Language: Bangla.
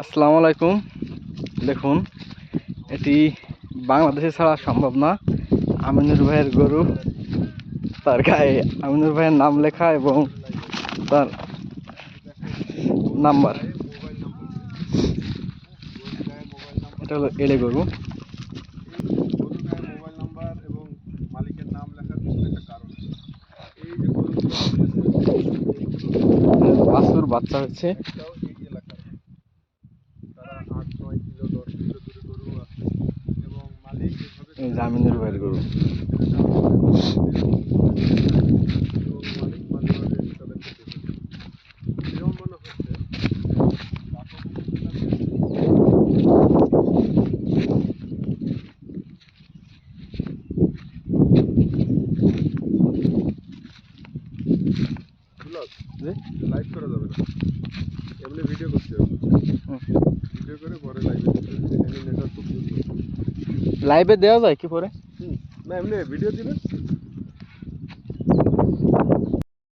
আসসালামু আলাইকুম। দেখুন, এটি বাংলাদেশে ছাড়া সম্ভব না। আমিনুর ভাইয়ের গরু, তার গায়ে আমিনুর ভাইয়ের নাম লেখা এবং তার নাম্বার। এটা হলো এলে গরু। গরুর গায়ে মোবাইল নাম্বার এবং মালিকের নাম লেখার পিছনে একটা কারণ আছে। এই যে গরুগুলো বাছুর বাচ্চা হচ্ছে। একটাও এই এলাকার, তারা 8-9 কিলো 10 কিলো দূরে গরু আছে এবং মালিক এভাবে এই যে আমিনুর ভাইয়ের গরু। এবং মালিক মাঝে মাঝে তাদেরকে দেখে এরকম মনে হচ্ছে লাইভ করা যাবে না, এমনি ভিডিও করতে হবে। ভিডিও করে পরে লাইভে দিতে হবে, এখানে নেটওয়ার্ক খুব দুর্বল। লাইভে দেওয়া যায় কি পরে? না, এমনি ভিডিও দিলে